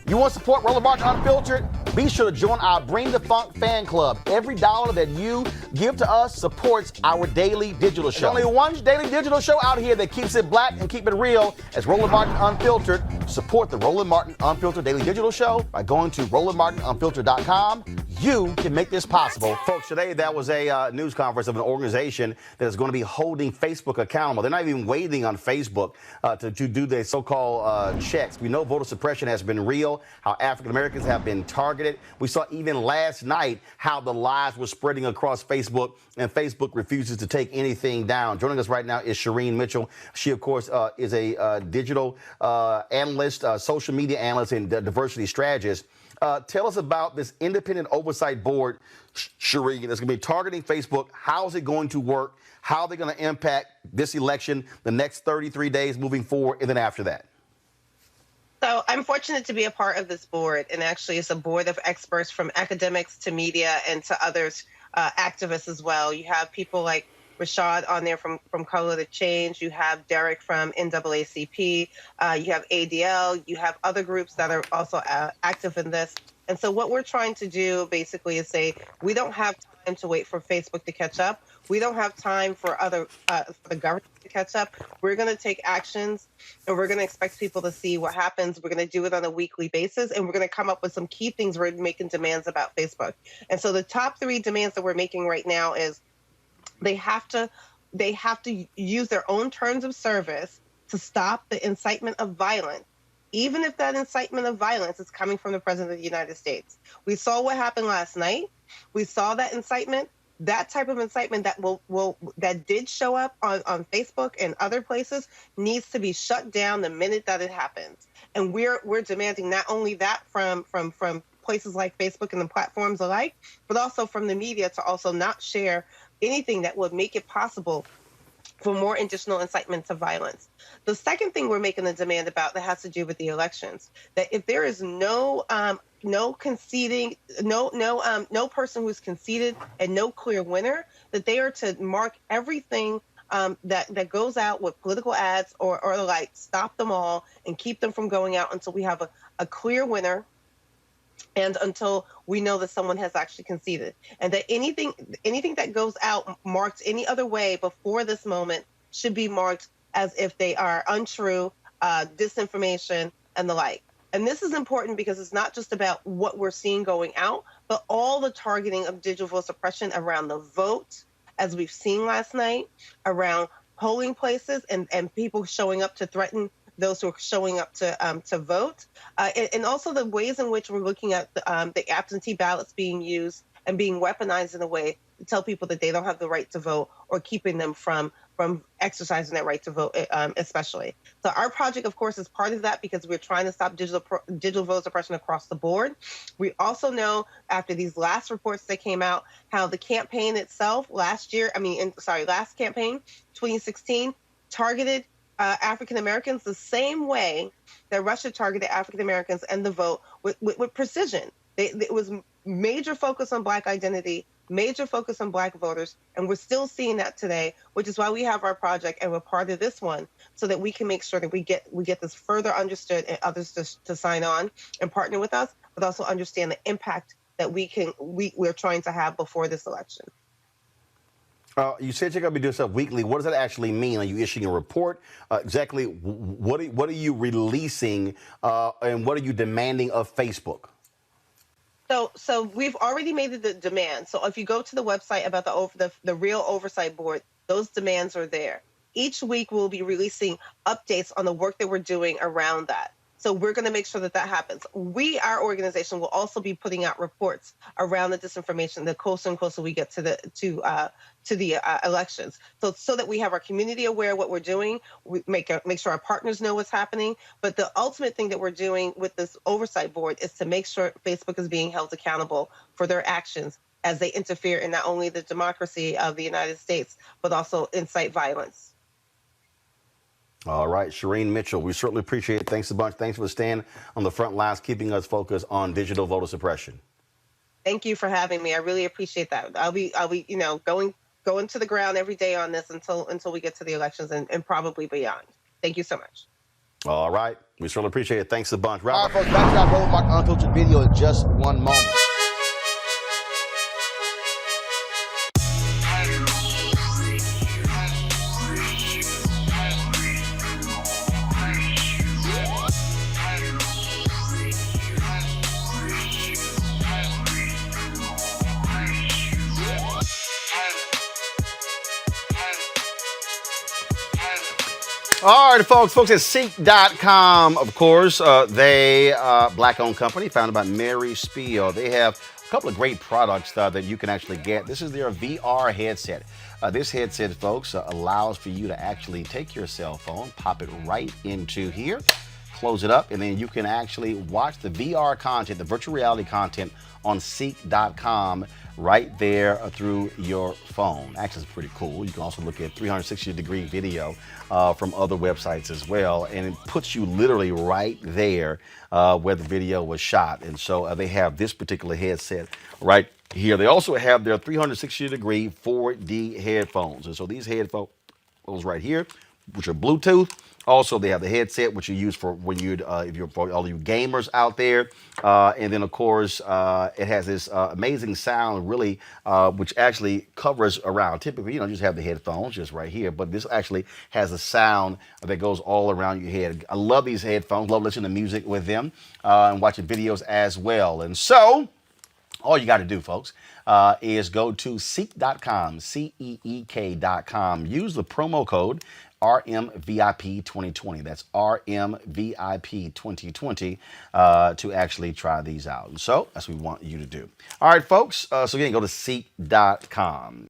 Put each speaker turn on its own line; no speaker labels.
You want to support Roland Martin Unfiltered? Be sure to join our Bring the Funk fan club. Every dollar that you give to us supports our daily digital show. There's only one daily digital show out here that keeps it black and keep it real. As Roland Martin Unfiltered. Support the Roland Martin Unfiltered Daily Digital Show by going to RolandMartinUnfiltered.com. You can make this possible. Folks, today that was a news conference of an organization that is going to be holding Facebook accountable. They're not even waiting on Facebook to do their so-called checks. We know voter suppression has been real, how African Americans have been targeted. We saw even last night how the lies were spreading across Facebook, and Facebook refuses to take anything down. Joining us right now is Shireen Mitchell. She, of course, is a digital analyst, social media analyst, and diversity strategist. Tell us about this independent oversight board, Shireen, that's going to be targeting Facebook. How is it going to work? How are they going to impact this election, the next 33 days moving forward, and then after that?
So I'm fortunate to be a part of this board, and actually it's a board of experts from academics to media and to others, activists as well. You have people like Rashad on there from Color to Change. You have Derek from NAACP. You have ADL. You have other groups that are also active in this. And so what we're trying to do basically is say we don't have time to wait for Facebook to catch up. We don't have time for for the government to catch up. We're going to take actions, and we're going to expect people to see what happens. We're going to do it on a weekly basis, and we're going to come up with some key things we're making demands about Facebook. And so the top 3 demands that we're making right now is they have to use their own terms of service to stop the incitement of violence, even if that incitement of violence is coming from the President of the United States. We saw what happened last night. We saw that incitement. That type of incitement that did show up on Facebook and other places needs to be shut down the minute that it happens. And we're demanding not only that from places like Facebook and the platforms alike, but also from the media to also not share anything that would make it possible for more additional incitement to violence. The second thing we're making a demand about that has to do with the elections, that if there is no conceding, no person who's conceded and no clear winner, that they are to mark everything that goes out with political ads or the like, stop them all and keep them from going out until we have a clear winner and until we know that someone has actually conceded. And that anything that goes out marked any other way before this moment should be marked as if they are untrue, disinformation, and the like. And this is important because it's not just about what we're seeing going out, but all the targeting of digital vote suppression around the vote, as we've seen last night, around polling places and people showing up to threaten those who are showing up to vote, and also the ways in which we're looking at the absentee ballots being used and being weaponized in a way to tell people that they don't have the right to vote or keeping them from exercising that right to vote, especially. So our project, of course, is part of that because we're trying to stop digital vote suppression across the board. We also know after these last reports that came out how the campaign itself last campaign, 2016, targeted African Americans the same way that Russia targeted African Americans and the vote with precision. It was major focus on Black identity, major focus on Black voters, and we're still seeing that today, which is why we have our project and we're part of this one so that we can make sure that we get this further understood and others to sign on and partner with us, but also understand the impact that we're trying to have before this election.
You said you're going to be doing stuff weekly. What does that actually mean? Are you issuing a report? Exactly what are you releasing and what are you demanding of Facebook?
So we've already made the demand. So if you go to the website about the real oversight board, those demands are there. Each week we'll be releasing updates on the work that we're doing around that. So we're going to make sure that happens. Our organization, will also be putting out reports around the disinformation the closer and closer we get to the elections. So that we have our community aware of what we're doing, we make sure our partners know what's happening. But the ultimate thing that we're doing with this oversight board is to make sure Facebook is being held accountable for their actions as they interfere in not only the democracy of the United States, but also incite violence.
All right, Shireen Mitchell, we certainly appreciate it. Thanks a bunch. Thanks for staying on the front lines, keeping us focused on digital voter suppression.
Thank you for having me. I really appreciate that. I'll be going to the ground every day on this until we get to the elections and probably beyond. Thank you so much.
All right. We certainly appreciate it. Thanks a bunch. All right, folks, back to our Roland Mark Unfiltered video in just one moment. All right, folks at Seek.com, of course, they black-owned company founded by Mary Spiel. They have a couple of great products that you can actually get. This is their VR headset. This headset, folks, allows for you to actually take your cell phone, pop it right into here, close it up, and then you can actually watch the VR content, the virtual reality content on Seek.com right there through your phone. Actually, it's pretty cool. You can also look at 360-degree video from other websites as well, and it puts you literally right there where the video was shot. And so they have this particular headset right here. They also have their 360-degree 4D headphones. And so these headphones right here, which are Bluetooth. Also, they have the headset, which you use for when you, if you're for all you gamers out there. And then, of course, it has this amazing sound, really, which actually covers around. Typically, you just have the headphones just right here, but this actually has a sound that goes all around your head. I love these headphones. Love listening to music with them and watching videos as well. And so, all you got to do, folks, is go to Seek.com, Seek.com. Use the promo code RMVIP2020. That's RMVIP2020 to actually try these out. And so that's what we want you to do. All right, folks. So again, go to Seek.com.